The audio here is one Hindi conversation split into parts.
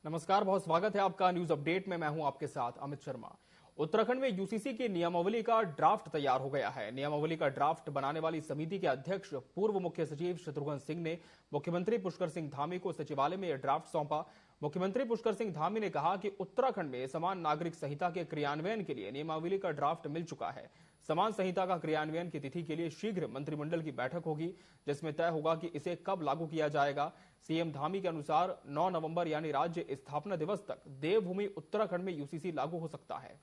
नमस्कार, बहुत स्वागत है आपका न्यूज अपडेट में। मैं हूं आपके साथ अमित शर्मा। उत्तराखंड में यूसीसी की नियमावली का ड्राफ्ट तैयार हो गया है। नियमावली का ड्राफ्ट बनाने वाली समिति के अध्यक्ष पूर्व मुख्य सचिव शत्रुघ्न सिंह ने मुख्यमंत्री पुष्कर सिंह धामी को सचिवालय में यह ड्राफ्ट सौंपा। मुख्यमंत्री पुष्कर सिंह धामी ने कहा कि उत्तराखंड में समान नागरिक संहिता के क्रियान्वयन के लिए नियमावली का ड्राफ्ट मिल चुका है। समान संहिता का क्रियान्वयन की तिथि के लिए शीघ्र मंत्रिमंडल की बैठक होगी, जिसमें तय होगा कि इसे कब लागू किया जाएगा। सीएम धामी के अनुसार 9 नवंबर यानी राज्य स्थापना दिवस तक देवभूमि उत्तराखंड में यूसीसी लागू हो सकता है।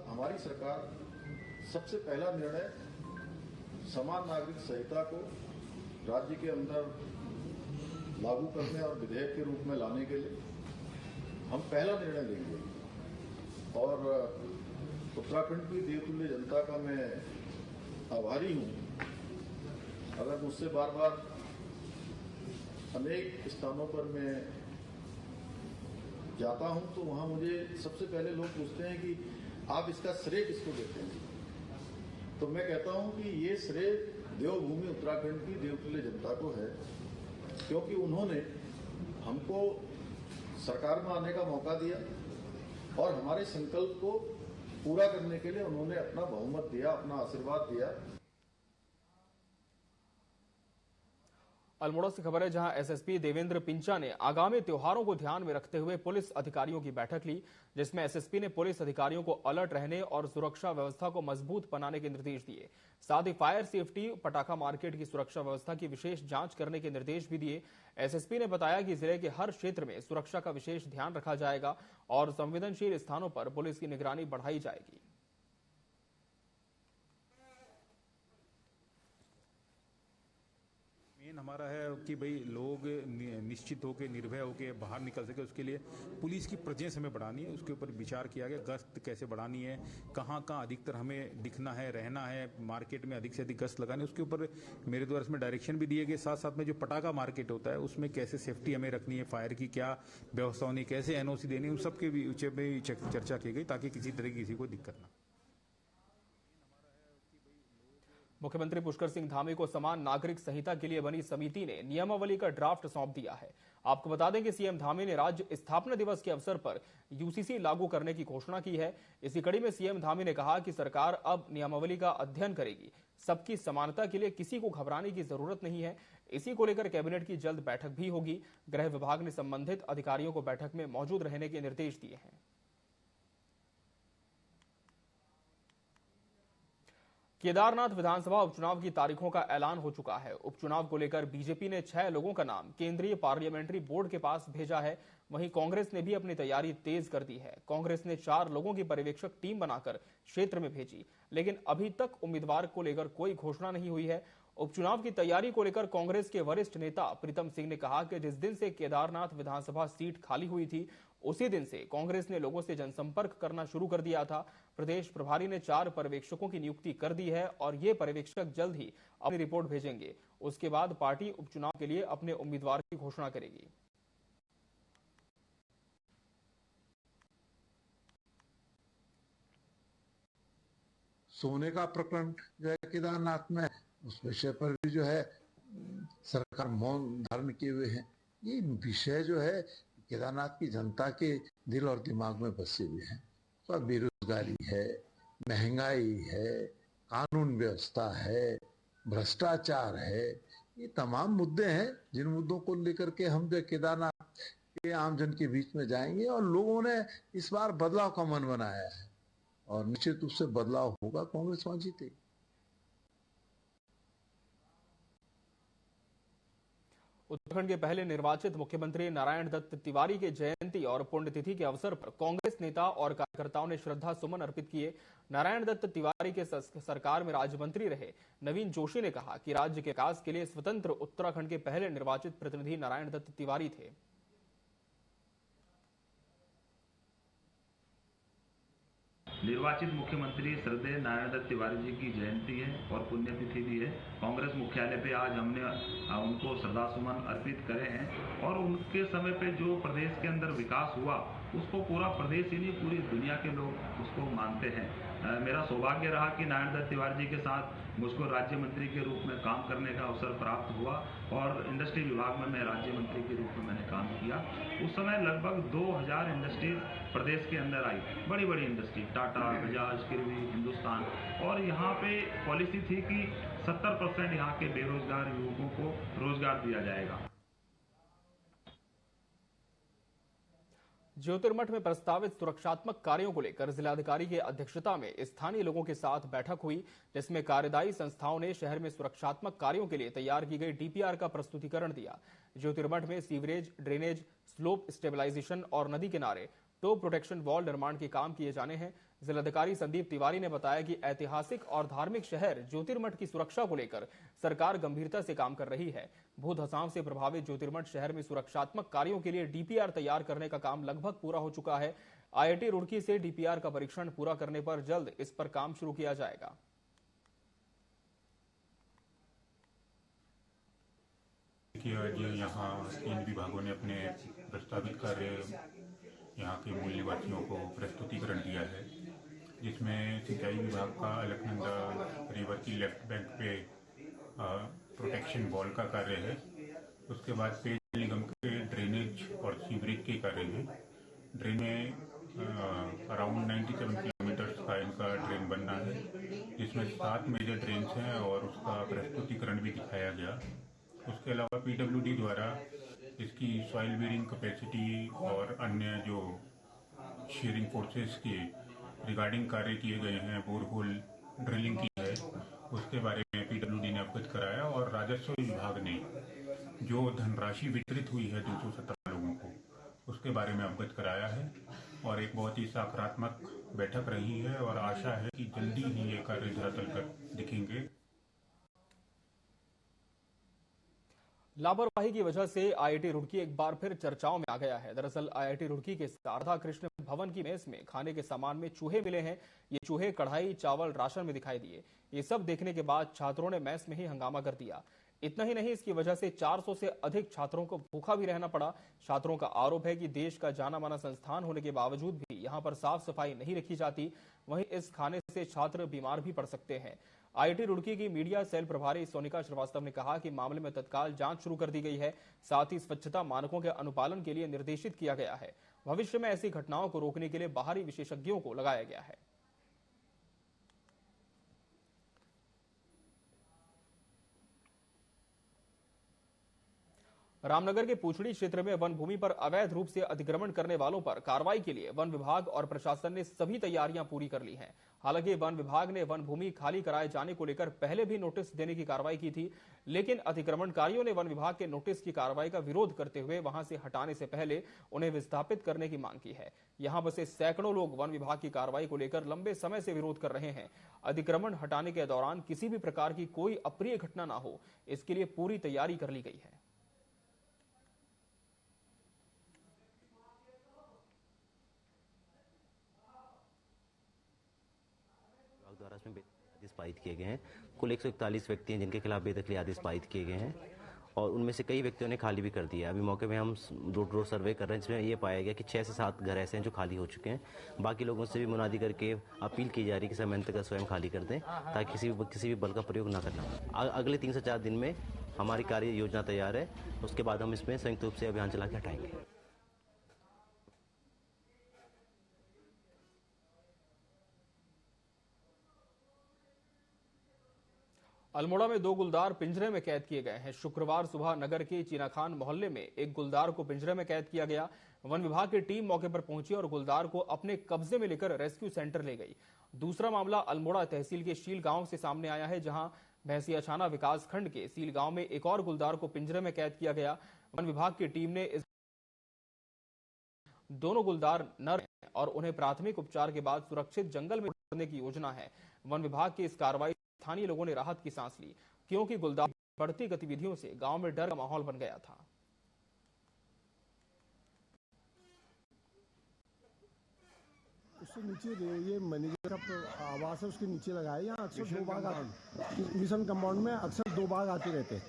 हमारी सरकार सबसे पहला निर्णय समान नागरिक संहिता को राज्य के अंदर लागू करने और विधेयक के रूप में लाने के लिए हम पहला निर्णय लेंगे। और उत्तराखंड की देवतुल्य जनता का मैं आभारी हूं। अगर मुझसे बार बार अनेक स्थानों पर मैं जाता हूं तो वहां मुझे सबसे पहले लोग पूछते हैं कि आप इसका श्रेय किसको देते हैं। तो मैं कहता हूं कि ये श्रेय देवभूमि उत्तराखंड की देवतुल्य जनता को है, क्योंकि उन्होंने हमको सरकार में आने का मौका दिया और हमारे संकल्प को पूरा करने के लिए उन्होंने अपना बहुमत दिया, अपना आशीर्वाद दिया। अल्मोड़ा से खबर है, जहां एसएसपी देवेंद्र पिंचा ने आगामी त्योहारों को ध्यान में रखते हुए पुलिस अधिकारियों की बैठक ली, जिसमें एसएसपी ने पुलिस अधिकारियों को अलर्ट रहने और सुरक्षा व्यवस्था को मजबूत बनाने के निर्देश दिए। साथ ही फायर सेफ्टी, पटाखा मार्केट की सुरक्षा व्यवस्था की विशेष जांच करने के निर्देश भी दिए। एसएसपी ने बताया कि जिले के हर क्षेत्र में सुरक्षा का विशेष ध्यान रखा जाएगा और संवेदनशील स्थानों पर पुलिस की निगरानी बढ़ाई जाएगी। मेन हमारा है कि भाई लोग निश्चित होकर निर्भय होकर बाहर निकल सके, उसके लिए पुलिस की प्रेजेंस हमें बढ़ानी है। उसके ऊपर विचार किया गया, गश्त कैसे बढ़ानी है, कहाँ अधिकतर हमें दिखना है, रहना है, मार्केट में अधिक से अधिक गश्त लगानी है। उसके ऊपर मेरे द्वारा इसमें डायरेक्शन भी दिए गए। साथ साथ में जो पटाखा मार्केट होता है उसमें कैसे सेफ्टी हमें रखनी है, फायर की क्या व्यवस्था होनी, कैसे एनओसी देनी, उन सबके विषय में चर्चा की गई ताकि किसी तरह की किसी को दिक्कत ना। मुख्यमंत्री पुष्कर सिंह धामी को समान नागरिक संहिता के लिए बनी समिति ने नियमावली का ड्राफ्ट सौंप दिया है। आपको बता दें कि सीएम धामी ने राज्य स्थापना दिवस के अवसर पर यूसीसी लागू करने की घोषणा की है। इसी कड़ी में सीएम धामी ने कहा कि सरकार अब नियमावली का अध्ययन करेगी। सबकी समानता के लिए किसी को घबराने की जरूरत नहीं है। इसी को लेकर कैबिनेट की जल्द बैठक भी होगी। गृह विभाग ने संबंधित अधिकारियों को बैठक में मौजूद रहने के निर्देश दिए हैं। केदारनाथ विधानसभा उपचुनाव की तारीखों का ऐलान हो चुका है। उपचुनाव को लेकर बीजेपी ने 6 लोगों का नाम केंद्रीय पार्लियामेंट्री बोर्ड के पास भेजा है। वहीं कांग्रेस ने भी अपनी तैयारी तेज कर दी है। कांग्रेस ने 4 लोगों की पर्यवेक्षक टीम बनाकर क्षेत्र में भेजी, लेकिन अभी तक उम्मीदवार को लेकर कोई घोषणा नहीं हुई है। उपचुनाव की तैयारी को लेकर कांग्रेस के वरिष्ठ नेता प्रीतम सिंह ने कहा कि जिस दिन से केदारनाथ विधानसभा सीट खाली हुई थी, उसी दिन से कांग्रेस ने लोगों से जनसंपर्क करना शुरू कर दिया था। प्रदेश प्रभारी ने 4 पर्यवेक्षकों की नियुक्ति कर दी है और ये पर्यवेक्षक जल्द ही अपनी रिपोर्ट भेजेंगे। उसके बाद पार्टी उपचुनाव के लिए अपने उम्मीदवार की घोषणा करेगी। सोने का प्रकरण जो है केदारनाथ में, उस विषय पर भी जो है सरकार मौन धारण किए हुए है। ये विषय जो है केदारनाथ की जनता के दिल और दिमाग में बसे हुए हैं। तो बेरोजगारी है, महंगाई है, कानून व्यवस्था है, भ्रष्टाचार है, ये तमाम मुद्दे हैं जिन मुद्दों को लेकर के हम जो केदारनाथ के आमजन के बीच में जाएंगे। और लोगों ने इस बार बदलाव का मन बनाया है और निश्चित रूप से बदलाव होगा, कांग्रेस वहां जीतेगी। उत्तराखंड के पहले निर्वाचित मुख्यमंत्री नारायण दत्त तिवारी के जयंती और पुण्यतिथि के अवसर पर कांग्रेस नेता और कार्यकर्ताओं ने श्रद्धा सुमन अर्पित किए। नारायण दत्त तिवारी के सरकार में राज्य मंत्री रहे नवीन जोशी ने कहा कि राज्य के विकास के लिए स्वतंत्र उत्तराखंड के पहले निर्वाचित प्रतिनिधि नारायण दत्त तिवारी थे। निर्वाचित मुख्यमंत्री श्रद्धेय नारायण दत्त तिवारी जी की जयंती है और पुण्यतिथि भी है। कांग्रेस मुख्यालय पे आज हमने उनको श्रद्धासुमन अर्पित करे हैं और उनके समय पे जो प्रदेश के अंदर विकास हुआ उसको पूरा प्रदेश ही नहीं पूरी दुनिया के लोग उसको मानते हैं। मेरा सौभाग्य रहा कि नारायण दत्त तिवारी जी के साथ मुझको राज्य मंत्री के रूप में काम करने का अवसर प्राप्त हुआ और इंडस्ट्री विभाग में मैं राज्य मंत्री के रूप में मैंने काम किया। उस समय लगभग 2000 इंडस्ट्रीज प्रदेश के अंदर आई, बड़ी बड़ी इंडस्ट्री, टाटा, बजाज, किर्वी, हिंदुस्तान, और यहाँ पे पॉलिसी थी कि 70% यहाँ के बेरोजगार युवकों को रोजगार दिया जाएगा। ज्योतिर्मठ में प्रस्तावित सुरक्षात्मक कार्यों को लेकर जिलाधिकारी की अध्यक्षता में स्थानीय लोगों के साथ बैठक हुई, जिसमें कार्यदायी संस्थाओं ने शहर में सुरक्षात्मक कार्यों के लिए तैयार की गई डीपीआर का प्रस्तुतिकरण दिया। ज्योतिर्मठ में सीवरेज, ड्रेनेज, स्लोप स्टेबलाइजेशन और नदी किनारे टो प्रोटेक्शन वॉल निर्माण के काम किए जाने हैं। जिलाधिकारी संदीप तिवारी ने बताया कि ऐतिहासिक और धार्मिक शहर ज्योतिर्मठ की सुरक्षा को लेकर सरकार गंभीरता से काम कर रही है। भू धसाव से प्रभावित ज्योतिर्मठ शहर में सुरक्षात्मक कार्यों के लिए डीपीआर तैयार करने का काम लगभग पूरा हो चुका है। आईआईटी रुड़की से डीपीआर का परीक्षण पूरा करने पर जल्द इस पर काम शुरू किया जाएगा। यहाँ 3 विभागों ने अपने प्रस्तावित कार्य यहाँ के मूल निवासियों को प्रस्तुतिकरण दिया है, जिसमें सिंचाई विभाग का अलकनंदा रिवर की लेफ्ट बैंक पे प्रोटेक्शन वॉल का कार्य है। उसके बाद पेयजल निगम के ड्रेनेज और सीवरेज के कार्य हैं। ड्रेन में अराउंड 97 किलोमीटर का इनका ड्रेन बनना है, जिसमें 7 मेजर ड्रेन्स हैं और उसका प्रस्तुतिकरण भी दिखाया गया। उसके अलावा पीडब्ल्यूडी द्वारा इसकी सॉइल बेरिंग कैपेसिटी और अन्य जो शेयरिंग फोर्सेस के रिगार्डिंग कार्य किए गए हैं, बोरहोल ड्रिलिंग की है, उसके बारे में पीडब्ल्यूडी ने अवगत कराया। और राजस्व विभाग ने जो धनराशि वितरित हुई है 217 लोगों को, उसके बारे में अवगत कराया है। और एक बहुत ही सकारात्मक बैठक रही है और आशा है कि जल्दी ही ये कार्य धरातल पर दिखेंगे। लापरवाही की वजह से आईआईटी रुड़की एक बार फिर चर्चाओं में आ गया है। दरअसल आईआईटी रुड़की के राधा कृष्ण भवन की मेस में खाने के सामान में चूहे मिले हैं। ये चूहे कढ़ाई, चावल, राशन में दिखाई दिए। ये सब देखने के बाद छात्रों ने मेस में ही हंगामा कर दिया। इतना ही नहीं, इसकी वजह से 400 से अधिक छात्रों को भूखा भी रहना पड़ा। छात्रों का आरोप है कि देश का जाना माना संस्थान होने के बावजूद भी यहाँ पर साफ सफाई नहीं रखी जाती। वहीं इस खाने से छात्र बीमार भी पड़ सकते हैं। आईआईटी रुड़की की मीडिया सेल प्रभारी सोनिका श्रीवास्तव ने कहा कि मामले में तत्काल जांच शुरू कर दी गई है। साथ ही स्वच्छता मानकों के अनुपालन के लिए निर्देशित किया गया है। भविष्य में ऐसी घटनाओं को रोकने के लिए बाहरी विशेषज्ञों को लगाया गया है। रामनगर के पूछड़ी क्षेत्र में वन भूमि पर अवैध रूप से अतिक्रमण करने वालों पर कार्रवाई के लिए वन विभाग और प्रशासन ने सभी तैयारियां पूरी कर ली हैं। हालांकि वन विभाग ने वन भूमि खाली कराए जाने को लेकर पहले भी नोटिस देने की कार्रवाई की थी, लेकिन अतिक्रमणकारियों ने वन विभाग के नोटिस की कार्रवाई का विरोध करते हुए वहां से हटाने से पहले उन्हें विस्थापित करने की मांग की है। यहां बसे सैकड़ों लोग वन विभाग की कार्रवाई को लेकर लंबे समय से विरोध कर रहे हैं। अतिक्रमण हटाने के दौरान किसी भी प्रकार की कोई अप्रिय घटना न हो, इसके लिए पूरी तैयारी कर ली गई है। द्वारा इसमें आदेश पारित किए गए हैं। कुल 141 व्यक्ति हैं जिनके खिलाफ बेदखली आदेश पारित किए गए हैं और उनमें से कई व्यक्तियों ने खाली भी कर दिया। अभी मौके में हम डोर टू डोर सर्वे कर रहे हैं, जिसमें ये पाया गया कि 6 से 7 घर ऐसे हैं जो खाली हो चुके हैं। बाकी लोगों से भी मुनादी करके अपील की जा रही है कि समय तक स्वयं खाली कर दें, ताकि किसी भी बल का प्रयोग ना करना। अगले 3 से 4 दिन में हमारी कार्य योजना तैयार है, उसके बाद हम इसमें संयुक्त रूप से अभियान चला के हटाएंगे। अल्मोड़ा में 2 गुलदार पिंजरे में कैद किए गए हैं। शुक्रवार सुबह नगर के चीनाखान मोहल्ले में एक गुलदार को पिंजरे में कैद किया गया। वन विभाग की टीम मौके पर पहुंची और गुलदार को अपने कब्जे में लेकर रेस्क्यू सेंटर ले गई। दूसरा मामला अल्मोड़ा तहसील के शील गांव से सामने आया है, जहां भैंसियाछाना विकास खंड के सील गांव में एक और गुलदार को पिंजरे में कैद किया गया। वन विभाग की टीम ने इस दोनों गुलदार नर हैं और उन्हें प्राथमिक उपचार के बाद सुरक्षित जंगल में छोड़ने की योजना है। वन विभाग की इस कार्रवाई स्थानीय लोगों ने राहत की सांस ली, क्योंकि गुलदार बढ़ती गतिविधियों से गांव में डर का माहौल बन गया था। उससे नीचे ये मैनेजर का आवास है, उसके नीचे लगाया। यहाँ अक्सर 2 बाघ मिशन कंपाउंड में अक्सर 2 बाघ आते रहते हैं।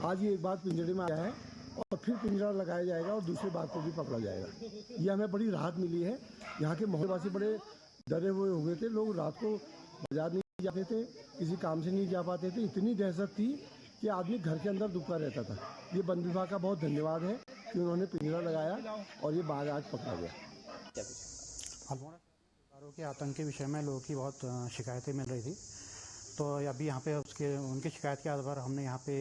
आज ये एक बार पिंजरे में आया है और फिर पिंजरा लगाया जाएगा और दूसरे बाघ को भी पकड़ा जाएगा। ये हमें बड़ी राहत मिली है। यहाँ के मोहल्लेवासी बड़े डरे हुए थे, लोग रात को बाजार नहीं जाते थे, किसी काम से नहीं जा पाते थे। इतनी दहशत थी कि आदमी घर के अंदर दुबका रहता था। ये वन विभाग का बहुत धन्यवाद है कि उन्होंने पिंजरा लगाया और ये बाघ आज पकड़ा गया। अल्मोड़ा के आतंक के विषय में लोगों की बहुत शिकायतें मिल रही थी, तो अभी यहाँ पे उनकी शिकायत के आधार पर हमने यहाँ पे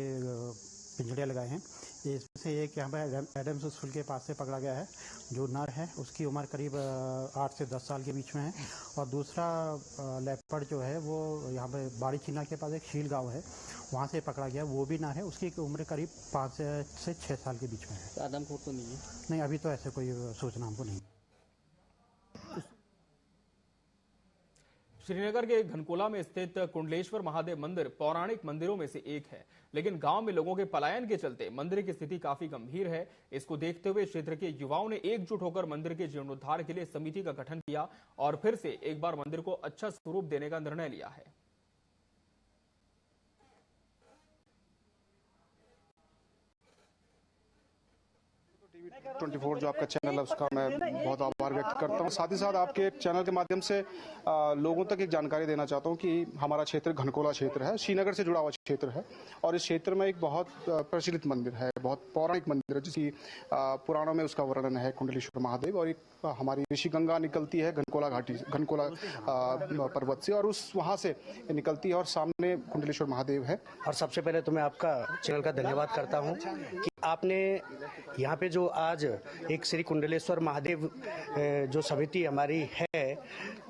पिंजड़े लगाए हैं। इसमें से एक यहाँ पे एडम्स स्कूल के पास से पकड़ा गया है, जो नर है उसकी उम्र करीब 8 से 10 साल के बीच में है, और दूसरा लेपर्ड जो है वो यहाँ पे बाड़ी चीना के पास एक शील गांव है, वहाँ से पकड़ा गया, वो भी नर है, उसकी उम्र करीब 5 से 6 साल के बीच में है। आदमखोर तो नहीं है? नहीं, अभी तो ऐसे कोई सूचना हमको नहीं। श्रीनगर के घनकोला में स्थित कुंडलेश्वर महादेव मंदिर पौराणिक मंदिरों में से एक है, लेकिन गांव में लोगों के पलायन के चलते मंदिर की स्थिति काफी गंभीर है। इसको देखते हुए क्षेत्र के युवाओं ने एकजुट होकर मंदिर के जीर्णोद्धार के लिए समिति का गठन किया और फिर से एक बार मंदिर को अच्छा स्वरूप देने का निर्णय लिया है। टीवी24 जो आपका चैनल है उसका मैं बहुत आभार व्यक्त करता हूं। साथ ही साथ आपके चैनल के माध्यम से लोगों तक एक जानकारी देना चाहता हूं कि हमारा क्षेत्र घनकोला क्षेत्र है, श्रीनगर से जुड़ा हुआ क्षेत्र है, और इस क्षेत्र में एक बहुत प्रचलित मंदिर है, बहुत पौराणिक मंदिर है, जिसकी पुराणों में उसका वर्णन है कुंडलेश्वर महादेव, और एक हमारी ऋषि गंगा निकलती है घनकोला घाटी, घनकोला पर्वत से, और उस वहाँ से निकलती है और सामने कुंडलेश्वर महादेव है। और सबसे पहले तो मैं आपका चैनल का धन्यवाद करता हूँ कि आपने यहाँ पे जो आज एक श्री कुंडलेश्वर महादेव जो समिति हमारी है,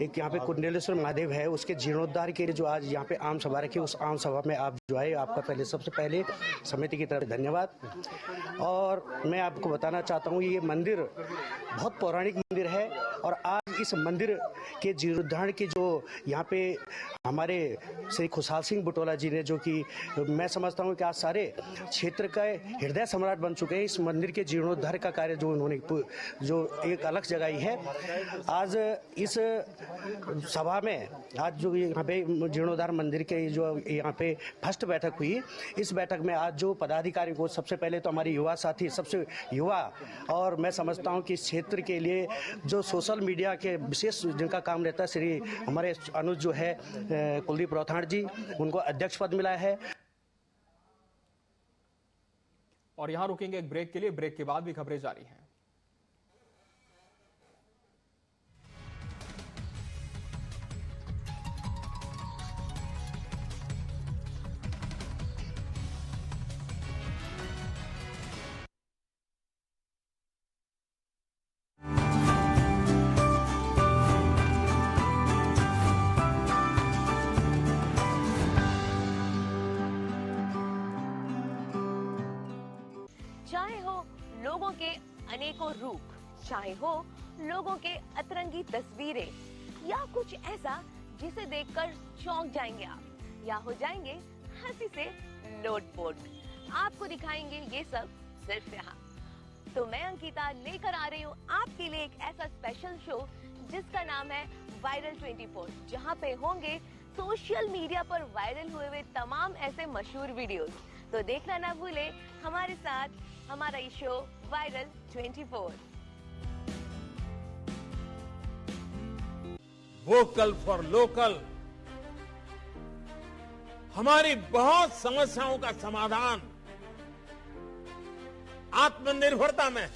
एक यहाँ पे कुंडलेश्वर महादेव है, उसके जीर्णोद्धार के लिए जो आज यहाँ पे आम सभा रखी, उस आम सभा में आप जो आए, आपका पहले सबसे पहले समिति की तरफ धन्यवाद। और मैं आपको बताना चाहता हूँ ये मंदिर बहुत पौराणिक मंदिर है, और आज इस मंदिर के जीर्णोद्धार की जो यहाँ पे हमारे श्री खुशहाल सिंह बुटोला जी ने, जो कि मैं समझता हूँ कि आज सारे क्षेत्र का हृदय सम्राट बन चुके हैं, इस मंदिर के जीर्णोद्धार का कार्य जो उन्होंने जो एक अलग जगह है। आज इस सभा में आज जो यहाँ पे जीर्णोद्धार मंदिर के जो यहाँ पे फर्स्ट बैठक हुई, इस बैठक में आज जो पदाधिकारी को सबसे पहले तो हमारे युवा साथी, सबसे युवा, और मैं समझता हूँ कि इस क्षेत्र के लिए जो सोशल मीडिया के विशेष जिनका काम रहता है, श्री हमारे अनुज जो है कुलदीप रौथाड़ जी, उनको अध्यक्ष पद मिला है। और यहां रुकेंगे एक ब्रेक के लिए, ब्रेक के बाद भी खबरें जारी हैं। चाहे हो लोगों के अनेकों रूप, चाहे हो लोगों के अतरंगी तस्वीरें, या कुछ ऐसा जिसे देखकर चौंक जाएंगे आप, या हो जाएंगे हंसी से लोटपोट, आपको दिखाएंगे ये सब सिर्फ यहाँ। तो मैं अंकिता लेकर आ रही हूँ आपके लिए एक ऐसा स्पेशल शो जिसका नाम है वायरल 24, जहाँ पे होंगे सोशल मीडिया पर वायरल हुए तमाम ऐसे मशहूर वीडियोस। तो देखना ना भूले हमारे साथ हमारा ये show viral 24। Vocal for local, हमारी बहुत समस्याओं का समाधान आत्मनिर्भरता में।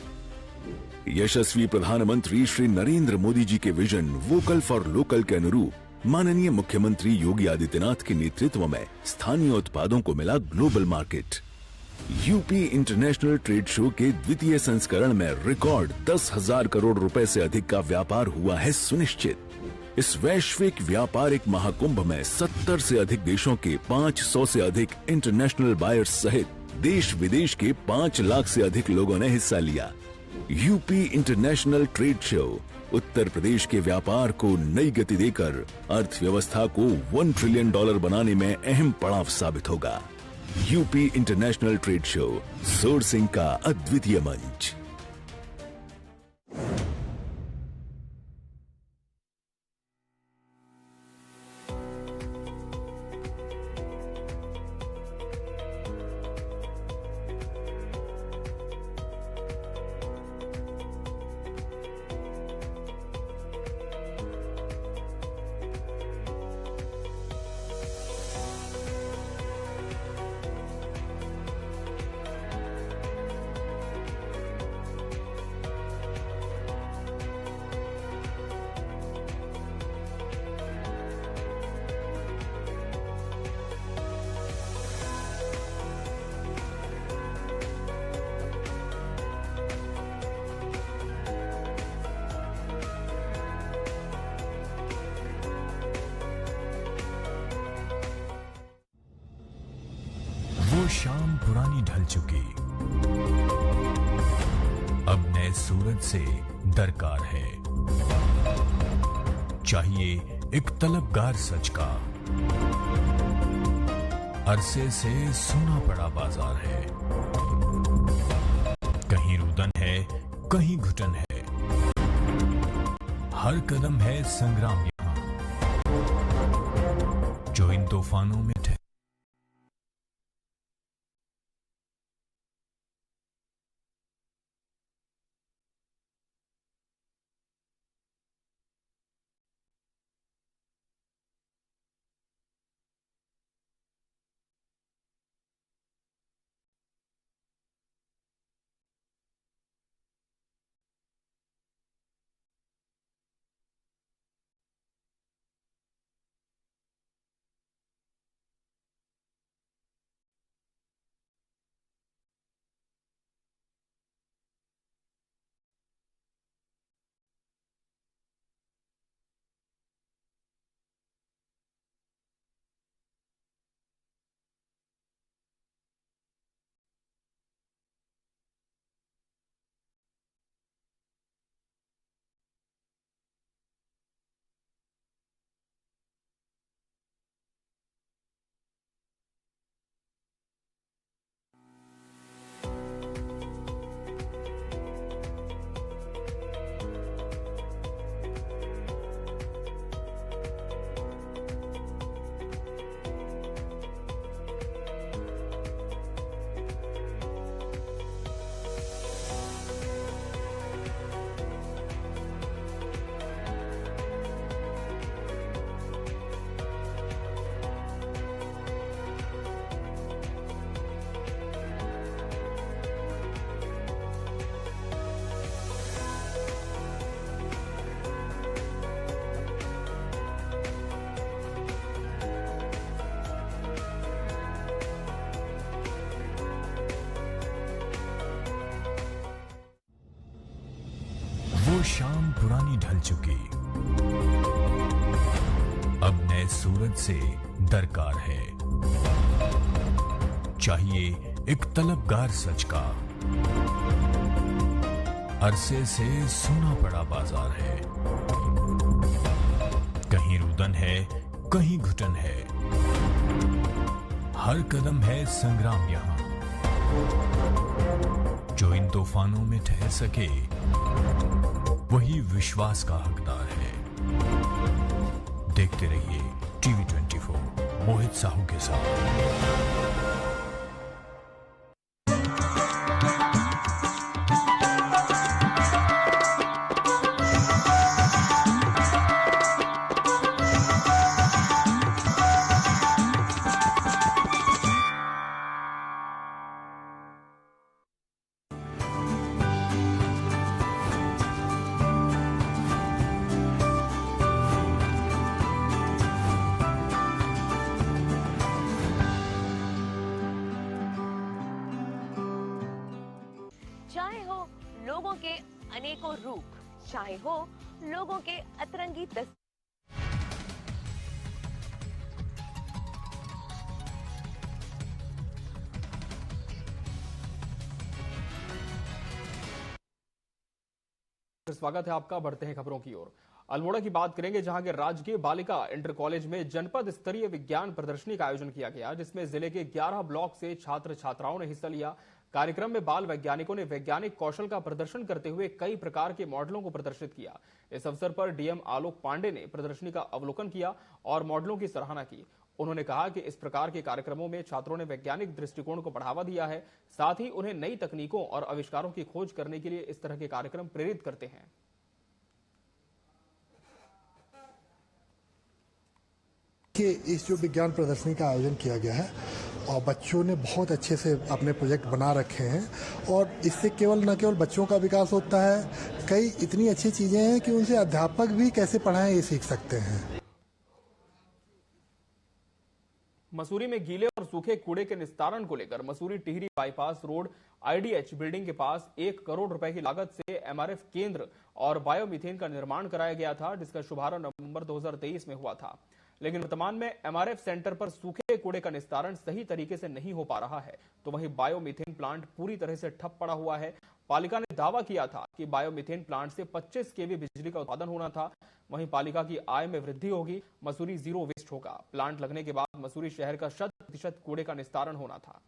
यशस्वी प्रधानमंत्री श्री नरेंद्र मोदी जी के विजन वोकल फॉर लोकल के अनुरूप माननीय मुख्यमंत्री योगी आदित्यनाथ के नेतृत्व में स्थानीय उत्पादों को मिला global market. UP international trade show के द्वितीय संस्करण में रिकॉर्ड 10,000 करोड़ रुपए से अधिक का व्यापार हुआ है सुनिश्चित। इस वैश्विक व्यापारिक महाकुंभ में 70 से अधिक देशों के 500 से अधिक इंटरनेशनल बायर्स सहित देश विदेश के 5 लाख से अधिक लोगों ने हिस्सा लिया। UP international trade show Uttar Pradesh के व्यापार को नई गति देकर अर्थव्यवस्था को $1 ट्रिलियन बनाने में अहम पड़ाव साबित होगा। UP international trade show, sourcing का अद्वितीय मंच। वो शाम पुरानी ढल चुकी, अब नए सूरज से दरकार है। चाहिए एक तलबगार सच का, अरसे से सुना पड़ा बाजार है। कहीं रुदन है, कहीं घुटन है, हर कदम है संग्राम यहां, जो इन तूफानों में ठहरे। वो शाम पुरानी ढल चुकी, अब नए सूरज से दरकार है। चाहिए एक तलबगार सच का, अरसे से सुना पड़ा बाजार है। कहीं रुदन है, कहीं घुटन है, हर कदम है संग्राम यहां, जो इन तूफानों में ठहर सके वही विश्वास का हकदार है। देखते रहिए टीवी 24 मोहित साहू के साथ। चाहे हो लोगों के अनेकों रूप, चाहे हो लोगों के अतरंगी स्वागत है आपका। बढ़ते हैं खबरों की ओर। अल्मोड़ा की बात करेंगे, जहां के राजकीय बालिका इंटर कॉलेज में जनपद स्तरीय विज्ञान प्रदर्शनी का आयोजन किया गया, जिसमें जिले के 11 ब्लॉक से छात्र छात्राओं ने हिस्सा लिया। कार्यक्रम में बाल वैज्ञानिकों ने वैज्ञानिक कौशल का प्रदर्शन करते हुए कई प्रकार के मॉडलों को प्रदर्शित किया। इस अवसर पर डीएम आलोक पांडे ने प्रदर्शनी का अवलोकन किया और मॉडलों की सराहना की। उन्होंने कहा कि इस प्रकार के कार्यक्रमों में छात्रों ने वैज्ञानिक दृष्टिकोण को बढ़ावा दिया है, साथ ही उन्हें नई तकनीकों और आविष्कारों की खोज करने के लिए इस तरह के कार्यक्रम प्रेरित करते हैं। कि इस जो विज्ञान प्रदर्शनी का आयोजन किया गया है और बच्चों ने बहुत अच्छे से अपने प्रोजेक्ट बना रखे हैं और इससे न केवल बच्चों का विकास होता है, कई इतनी अच्छी चीजें हैं कि उनसे अध्यापक भी कैसे पढ़ाएं ये सीख सकते हैं। मसूरी में गीले और सूखे कूड़े के निस्तारण को लेकर Mussoorie Tehri bypass road IDH building के पास 1 करोड़ रुपए की लागत से एमआरएफ केंद्र और बायोमीथेन का निर्माण कराया गया था, जिसका शुभारंभ नवंबर 2023 में हुआ था। लेकिन वर्तमान में एमआरएफ सेंटर पर सूखे कूड़े का निस्तारण सही तरीके से नहीं हो पा रहा है, तो वहीं बायोमीथेन प्लांट पूरी तरह से ठप पड़ा हुआ है। पालिका ने दावा किया था कि बायोमीथेन प्लांट से 25 केवी बिजली का उत्पादन होना था। वहीं पालिका की आय में वृद्धि होगी, मसूरी जीरो वेस्ट होगा। प्लांट लगने के बाद मसूरी शहर का 100% कूड़े का निस्तारण होना था।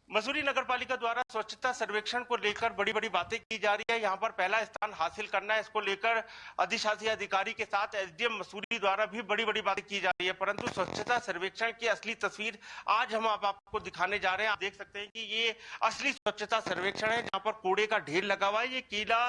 मसूरी नगर पालिका द्वारा स्वच्छता सर्वेक्षण को लेकर बड़ी बड़ी बातें की जा रही है। यहाँ पर पहला स्थान हासिल करना है, इसको लेकर अधिशासी अधिकारी के साथ एसडीएम मसूरी द्वारा भी बड़ी बड़ी बातें की जा रही है। परंतु स्वच्छता सर्वेक्षण की असली तस्वीर आज हम आपको दिखाने जा रहे हैं। आप देख सकते हैं कि ये असली स्वच्छता सर्वेक्षण है, जहाँ पर कूड़े का ढेर लगा हुआ है। ये गीला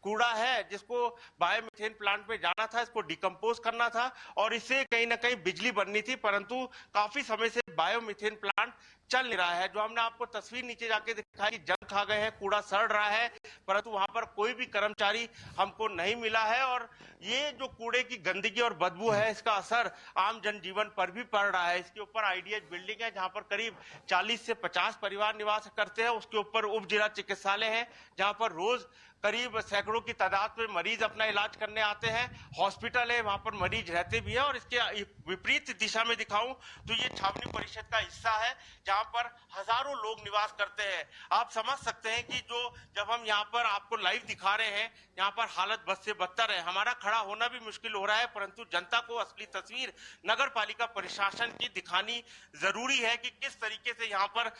कूड़ा है जिसको बायोमीथेन प्लांट में जाना था, इसको डिकम्पोज करना था और इससे कहीं ना कहीं बिजली बननी थी, परंतु काफी समय से बायोमीथेन प्लांट चल नहीं रहा है। जो हमने आपको तस्वीर नीचे जाके दिखाई, जंग खा गए हैं, कूड़ा सड़ रहा है, परंतु वहां पर कोई भी कर्मचारी हमको नहीं मिला है। और ये जो कूड़े की गंदगी और बदबू है, इसका असर आम जनजीवन पर भी पड़ रहा है। इसके ऊपर आईडीएच बिल्डिंग है, जहां पर करीब 40 से 50 परिवार निवास करते हैं। उसके ऊपर उप जिला चिकित्सालय है, जहां पर रोज करीब सैकड़ों की तादाद में मरीज अपना इलाज करने आते हैं। हॉस्पिटल है, वहां पर मरीज रहते भी हैं। और इसके विपरीत दिशा में दिखाऊं तो ये छावनी परिषद का हिस्सा है, जहां पर हजारों लोग निवास करते हैं। आप समझ सकते हैं कि जो जब हम यहाँ पर आपको लाइव दिखा रहे हैं, यहाँ पर हालत बद से बदतर है। हमारा खड़ा होना भी मुश्किल हो रहा है, परंतु जनता को असली तस्वीर नगर पालिका प्रशासन की दिखानी जरूरी है कि किस तरीके से यहाँ पर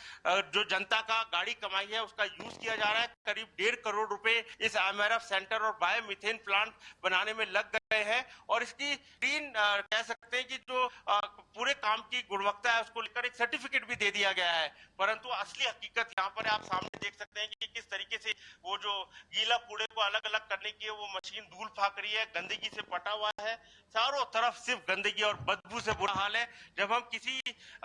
जो जनता का गाड़ी कमाई है उसका यूज किया जा रहा है। करीब 1.5 करोड़ रुपए इस एमआरएफ सेंटर और बायोमीथेन प्लांट बनाने में लग गए हैं। और इसकी कह सकते हैं कि जो पूरे काम की गुणवत्ता है उसको लेकर एक सर्टिफिकेट भी दे दिया गया है। परंतु असली हकीकत यहाँ पर आप सामने देख सकते हैं कि किस तरीके से वो जो गीला कूड़े को अलग अलग करने की वो मशीन धूल फाक रही है, गंदगी से पटा हुआ है। चारों तरफ सिर्फ गंदगी और बदबू से बुरा हाल है। जब हम किसी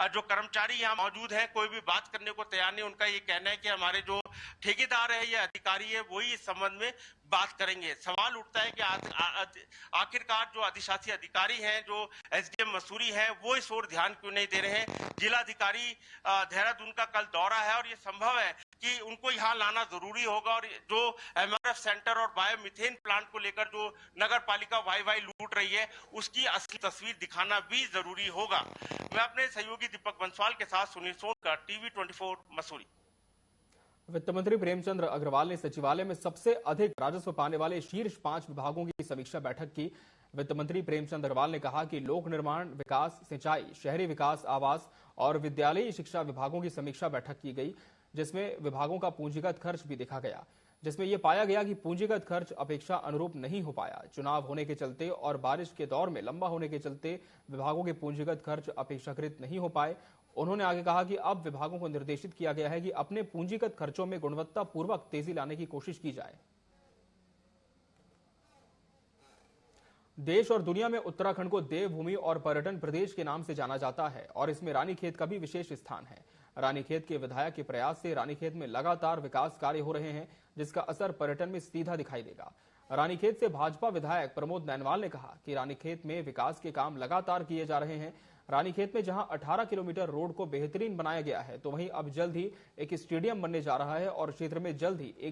जो कर्मचारी यहाँ मौजूद है, कोई भी बात करने को तैयार नहीं। उनका ये कहना है कि हमारे जो ठेकेदार है या अधिकारी है वही इस संबंध में बात करेंगे। सवाल उठता है कि आखिरकार जो अधिशासी अधिकारी हैं, जो एसडीएम मसूरी हैं, वो इस ओर ध्यान क्यों नहीं दे रहे हैं। जिलाधिकारी देहरादून का कल दौरा है और ये संभव है कि उनको यहाँ लाना जरूरी होगा। और जो एमआरएफ सेंटर और बायोमीथेन प्लांट को लेकर जो नगर पालिका वाई लूट रही है, उसकी असली तस्वीर दिखाना भी जरूरी होगा। मैं अपने सहयोगी दीपक बंसवाल के साथ सुनील सोनकर, टीवी 24 मसूरी। वित्त मंत्री प्रेमचंद अग्रवाल ने सचिवालय में सबसे अधिक राजस्व पाने वाले शीर्ष 5 विभागों की समीक्षा बैठक की। वित्त मंत्री प्रेमचंद अग्रवाल ने कहा कि लोक निर्माण, विकास, सिंचाई, शहरी विकास, आवास और विद्यालयी शिक्षा विभागों की समीक्षा बैठक की गई, जिसमें विभागों का पूंजीगत खर्च भी देखा गया, जिसमें यह पाया गया कि पूंजीगत खर्च अपेक्षा अनुरूप नहीं हो पाया। चुनाव होने के चलते और बारिश के दौर में लंबा होने के चलते विभागों के पूंजीगत खर्च अपेक्षाकृत नहीं हो पाए। उन्होंने आगे कहा कि अब विभागों को निर्देशित किया गया है कि अपने पूंजीगत खर्चों में गुणवत्तापूर्वक तेजी लाने की कोशिश की जाए। देश और दुनिया में उत्तराखंड को देवभूमि और पर्यटन प्रदेश के नाम से जाना जाता है और इसमें रानीखेत का भी विशेष स्थान है। रानीखेत के विधायक के प्रयास से रानीखेत में लगातार विकास कार्य हो रहे हैं, जिसका असर पर्यटन में सीधा दिखाई देगा। रानीखेत से भाजपा विधायक प्रमोद नैनवाल ने कहा कि रानीखेत में विकास के काम लगातार किए जा रहे हैं। रानीखेत में जहां 18 किलोमीटर रोड को बेहतरीन बनाया गया है, तो वहीं अब जल्द ही एक स्टेडियम बनने जा रहा है और क्षेत्र में जल्द ही एक